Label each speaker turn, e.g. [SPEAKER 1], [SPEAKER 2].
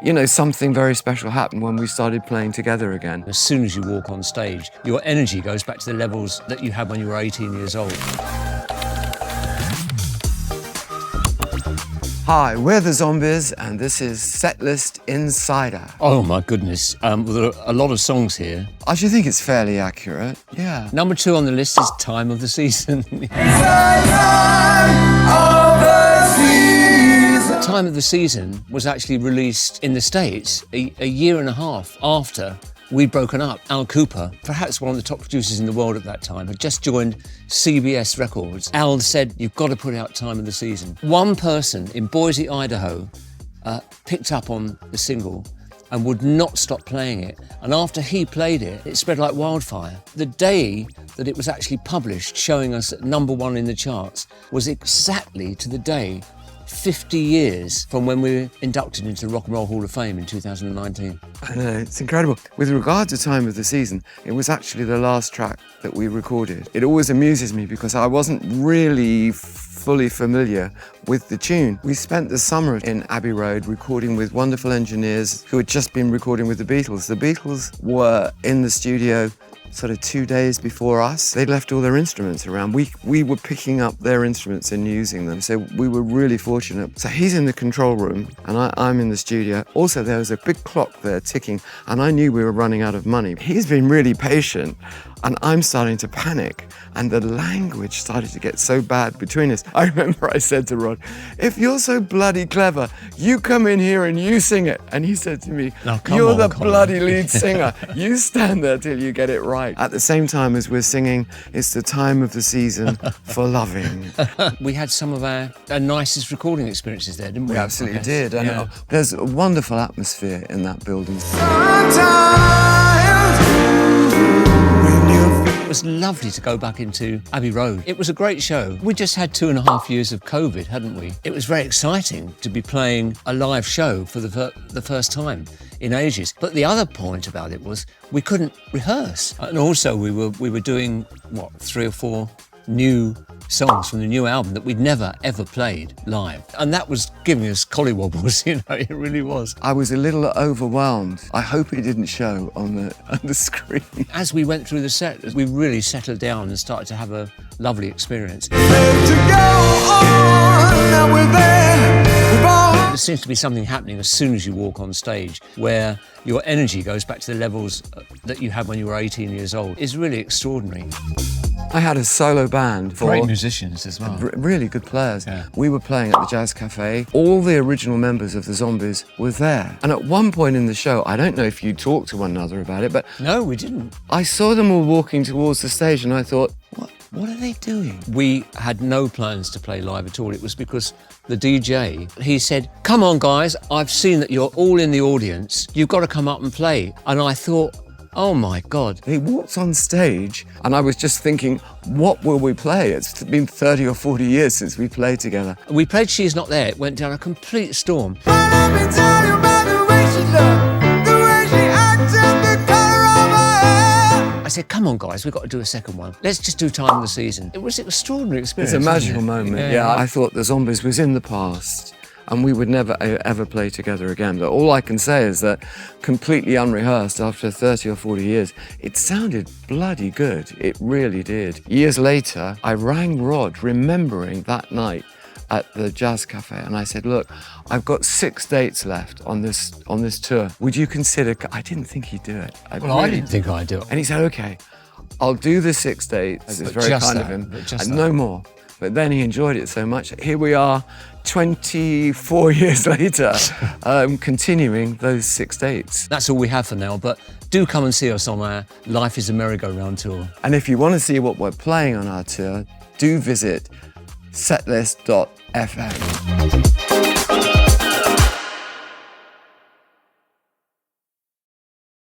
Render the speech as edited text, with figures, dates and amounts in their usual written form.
[SPEAKER 1] you know, something very special happened when we started playing together again.
[SPEAKER 2] As soon as you walk on stage, your energy goes back to the levels that you had when you were 18 years old.
[SPEAKER 1] Hi, we're the Zombies, and this is Setlist Insider.
[SPEAKER 2] Oh my goodness, there are a lot of songs here.
[SPEAKER 1] I should think it's fairly accurate, yeah.
[SPEAKER 2] Number 2 on the list is Time of the Season. Time of the Season was actually released in the States a year and a half after we'd broken up. Al Cooper, perhaps one of the top producers in the world at that time, had just joined CBS Records. Al said, you've got to put out Time of the Season. One person in Boise, Idaho, picked up on the single and would not stop playing it. And after he played it, it spread like wildfire. The day that it was actually published, showing us at number 1 in the charts, was exactly to the day 50 years from when we were inducted into the Rock and Roll Hall of Fame in 2019.
[SPEAKER 1] I know, it's incredible. With regard to Time of the Season, it was actually the last track that we recorded. It always amuses me because I wasn't really fully familiar with the tune. We spent the summer in Abbey Road recording with wonderful engineers who had just been recording with the Beatles. The Beatles were in the studio sort of 2 days before us. They left all their instruments around. We were picking up their instruments and using them, so we were really fortunate. So he's in the control room and I'm in the studio. Also, there was a big clock there ticking and I knew we were running out of money. He's been really patient and I'm starting to panic, and the language started to get so bad between us. I remember I said to Rod, if you're so bloody clever, you come in here and you sing it. And he said to me, you're the
[SPEAKER 2] Colin.
[SPEAKER 1] bloody lead singer. You stand there till you get it right. At the same time as we're singing, it's the time of the season for loving.
[SPEAKER 2] We had some of our nicest recording experiences there, didn't we?
[SPEAKER 1] We absolutely did. And there's a wonderful atmosphere in that building.
[SPEAKER 2] It was lovely to go back into Abbey Road. It was a great show. We just had 2.5 years of COVID, hadn't we? It was very exciting to be playing a live show for the first time in ages. But the other point about it was we couldn't rehearse. And also we were doing, 3 or 4 new songs from the new album that we'd never ever played live, and that was giving us collywobbles. It really was.
[SPEAKER 1] I was a little overwhelmed. I hope it didn't show on the screen.
[SPEAKER 2] As we went through the set, we really settled down and started to have a lovely experience. There seems to be something happening as soon as you walk on stage where your energy goes back to the levels that you had when you were 18 years old. It's really extraordinary.
[SPEAKER 1] I had a solo band for
[SPEAKER 2] Great musicians as well.
[SPEAKER 1] Really good players.
[SPEAKER 2] Yeah.
[SPEAKER 1] We were playing at the Jazz Cafe. All the original members of the Zombies were there. And at one point in the show, I don't know if you talked to one another about it, but
[SPEAKER 2] No, we didn't.
[SPEAKER 1] I saw them all walking towards the stage and I thought, what are they doing?
[SPEAKER 2] We had no plans to play live at all. It was because the DJ, he said, come on guys, I've seen that you're all in the audience. You've got to come up and play. And I thought, oh my God.
[SPEAKER 1] He walked on stage and I was just thinking, what will we play? It's been 30 or 40 years since we played together.
[SPEAKER 2] We played She's Not There. It went down a complete storm. I said, come on guys, we've got to do a second one. Let's just do Time of the Season. It was an extraordinary experience.
[SPEAKER 1] It's a magical
[SPEAKER 2] wasn't it?
[SPEAKER 1] moment. Yeah, I thought the Zombies was in the past and we would never ever play together again. But all I can say is that completely unrehearsed after 30 or 40 years, it sounded bloody good. It really did. Years later, I rang Rod, remembering that night at the Jazz Cafe, and I said, look, I've got 6 dates left on this tour. Would you consider... I didn't think he'd do it.
[SPEAKER 2] I didn't think I'd do it.
[SPEAKER 1] And he said, okay, I'll do the 6 dates. It's very kind of him. And no more. But then he enjoyed it so much. Here we are, 24 years later, continuing those 6 dates.
[SPEAKER 2] That's all we have for now, but do come and see us on our Life is a Merry-Go-Round tour.
[SPEAKER 1] And if you want to see what we're playing on our tour, do visit setlist.fm.